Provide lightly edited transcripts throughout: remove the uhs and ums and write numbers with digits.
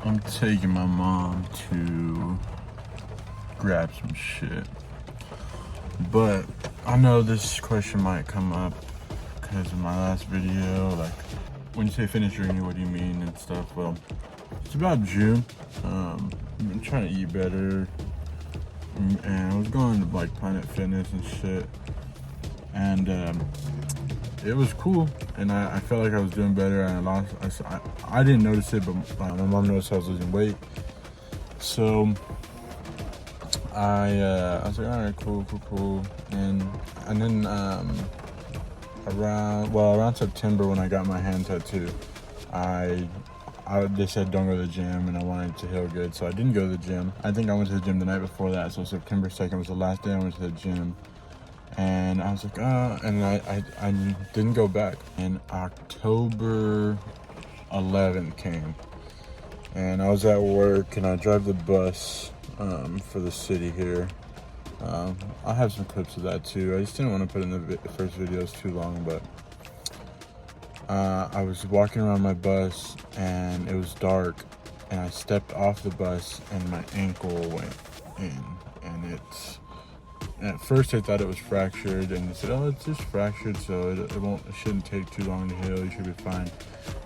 I'm taking my mom to grab some shit. But I know this question might come up because of my last video. Like, when you say fitness journey, what do you mean and stuff? Well, it's about June. I've been trying to eat better. And I was going to like Planet Fitness and shit. And it was cool. And I felt like I was doing better. And I didn't notice it, but my mom noticed I was losing weight. So I was like, all right, cool. And then around September when I got my hand tattoo, they said don't go to the gym, and I wanted to heal good, so I didn't go to the gym. I think I went to the gym the night before that, so September 2nd was the last day I went to the gym. And I was like, and I didn't go back. And October 11th came, and I was at work, and I drive the bus for the city here. I'll have some clips of that too. I just didn't want to put in the first videos too long, but I was walking around my bus and it was dark, and I stepped off the bus and my ankle went in, and at first I thought it was fractured, and they said, oh, it's just fractured, so it shouldn't take too long to heal, you should be fine.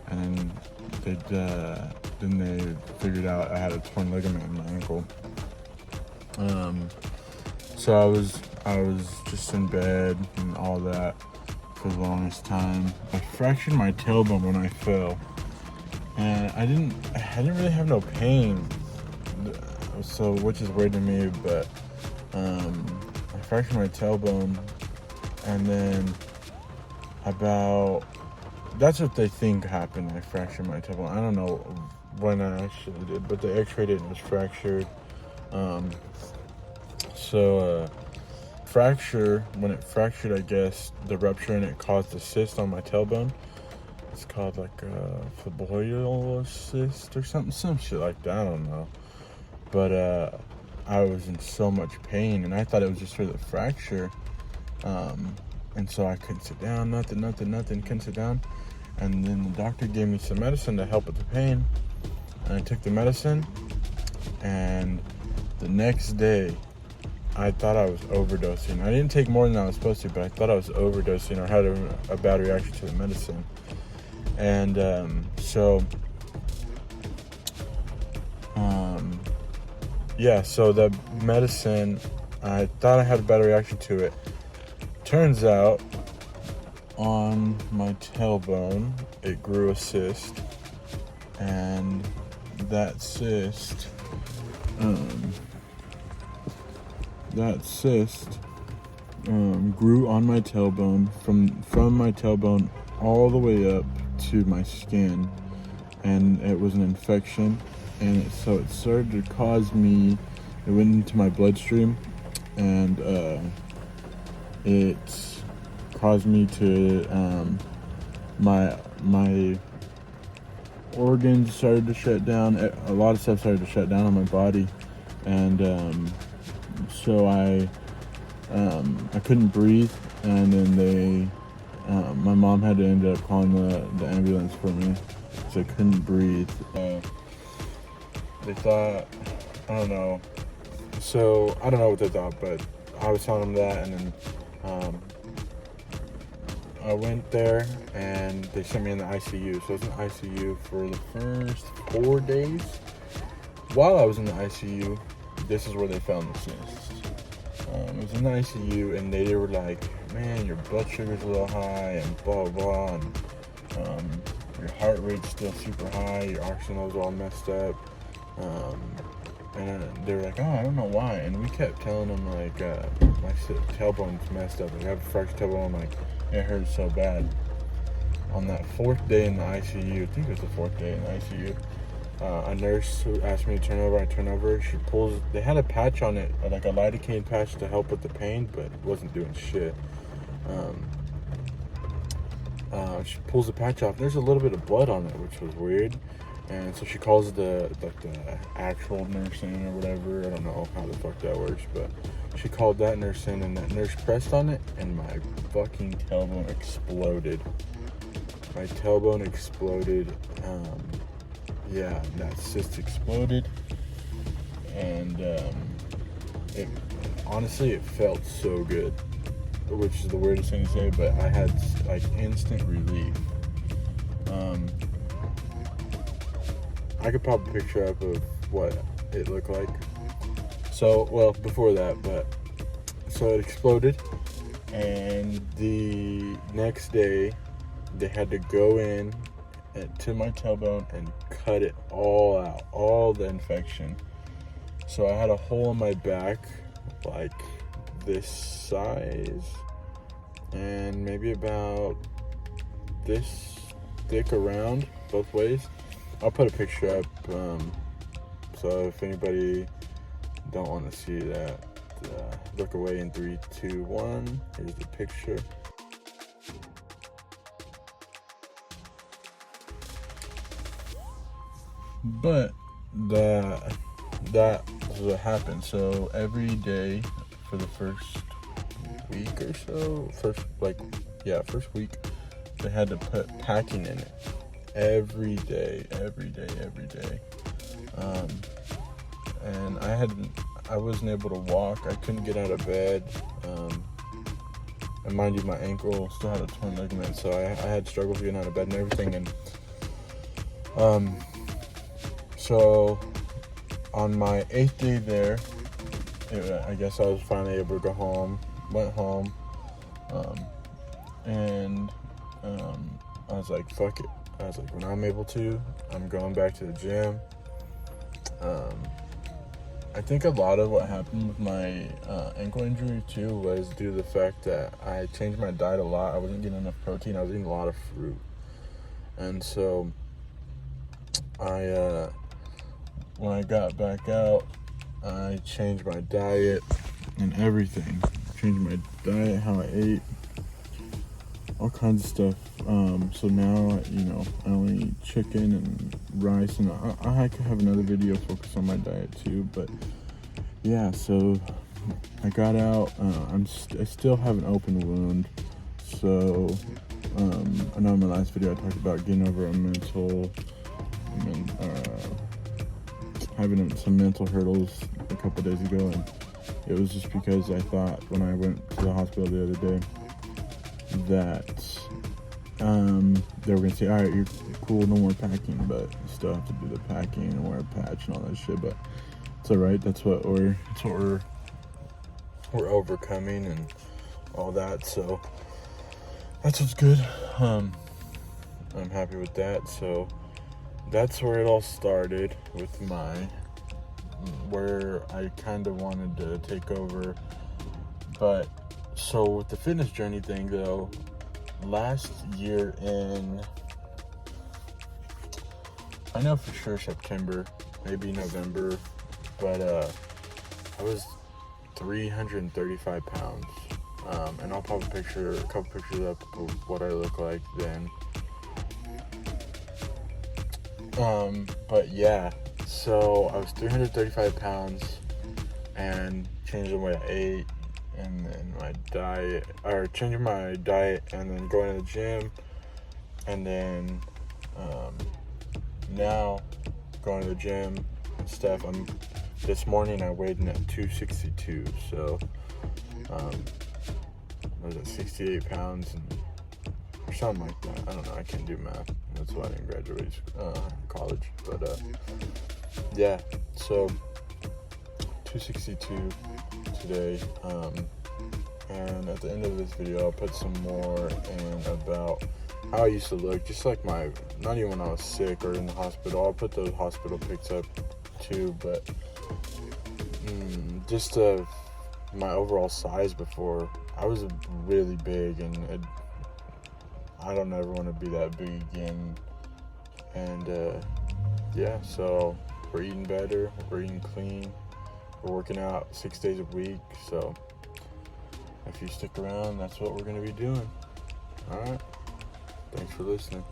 And then they figured out I had a torn ligament in my ankle. So I was just in bed and all that for the longest time. I fractured my tailbone when I fell, and I didn't really have no pain, so which is weird to me. But I fractured my tailbone, and then that's what they think happened. I fractured my tailbone. I don't know when I actually did, but the X-rayed it and it was fractured. Fracture, when it fractured, I guess the rupture in it caused a cyst on my tailbone. It's called like a fibular cyst or some shit like that. I don't know. But I was in so much pain, and I thought it was just for the fracture. And so I couldn't sit down, nothing, couldn't sit down. And then the doctor gave me some medicine to help with the pain. And I took the medicine, and the next day, I thought I was overdosing. I didn't take more than I was supposed to, but I thought I was overdosing or had a bad reaction to the medicine. And so the medicine, I thought I had a bad reaction to it. Turns out, on my tailbone, it grew a cyst, and that cyst grew on my tailbone, from my tailbone all the way up to my skin, and it was an infection, and so it started to cause me, it went into my bloodstream, and it caused me to my organs started to shut down. A lot of stuff started to shut down on my body, and so I couldn't breathe, and then my mom had to end up calling the ambulance for me because I couldn't breathe. They thought, I don't know. So I don't know what they thought, but I was telling them that, and then I went there, and they sent me in the ICU. So I was in the ICU for the first 4 days. While I was in the ICU, this is where they found the cyst. I was in the ICU, and they were like, man, your blood sugar's a little high, and blah, blah, and your heart rate's still super high, your oxygen levels all messed up. And they were like, oh, I don't know why. And we kept telling them, like, my tailbone's messed up. I have a fractured tailbone, like, it hurts so bad. On that 4th day in the ICU, I think it was the 4th day in the ICU, a nurse who asked me to turn over, I turned over. They had a patch on it, like a lidocaine patch to help with the pain, but it wasn't doing shit. She pulls the patch off. There's a little bit of blood on it, which was weird. And so she calls the actual nurse in or whatever. I don't know how the fuck that works, but she called that nurse in, and that nurse pressed on it, and my fucking tailbone exploded. My tailbone exploded. yeah, that cyst exploded, and it honestly, it felt so good, which is the weirdest thing to say, but I had like instant relief. I could pop a picture up of what it looked like. So, well, before that, but so it exploded, and the next day they had to go in to my tailbone and cut it all out, all the infection. So I had a hole in my back like this size and maybe about this thick around both ways. I'll put a picture up, so if anybody don't want to see that, look away in 3, 2, 1. Here's the picture. But that was what happened. So every day for the first week or so, first week, they had to put packing in it every day. And I wasn't able to walk. I couldn't get out of bed. And mind you, my ankle still had a torn ligament, so I had struggles getting out of bed and everything. And so on my 8th day there, I guess I was finally able to go home. Went home, and I was like, fuck it. I was like, when I'm able to, I'm going back to the gym. I think a lot of what happened with my ankle injury too was due to the fact that I changed my diet a lot. I wasn't getting enough protein. I was eating a lot of fruit, and so when I got back out, I changed my diet and everything. Changed my diet, how I ate, all kinds of stuff. So now, I only eat chicken and rice, and I could have another video focused on my diet too. But yeah, so I got out. I still have an open wound. So I know in my last video I talked about getting over having some mental hurdles a couple days ago, and it was just because I thought when I went to the hospital the other day that they were gonna say, all right, you're cool, no more packing, but you still have to do the packing and wear a patch and all that shit. But it's all right. That's what we're overcoming and all that. So that's what's good. I'm happy with that. So that's where it all started with where I kind of wanted to take over. But so with the fitness journey thing though, last year I know for sure September, maybe November, but I was 335 pounds. And I'll pop a couple pictures up of what I look like then. But yeah, so I was 335 pounds and changed the way I ate, and then changing my diet, and then going to the gym, and then now going to the gym and stuff. This morning I weighed in at 262, so I was at 68 pounds or something like that. I don't know, I can't do math. That's why I didn't graduate college. But yeah, so 262 today. And at the end of this video, I'll put some more in about how I used to look, just like not even when I was sick or in the hospital. I'll put those hospital pics up too, but just my overall size before. I was really big, and I don't ever want to be that big again. And yeah, so we're eating better, we're eating clean, we're working out 6 days a week. So if you stick around, that's what we're going to be doing. All right, thanks for listening.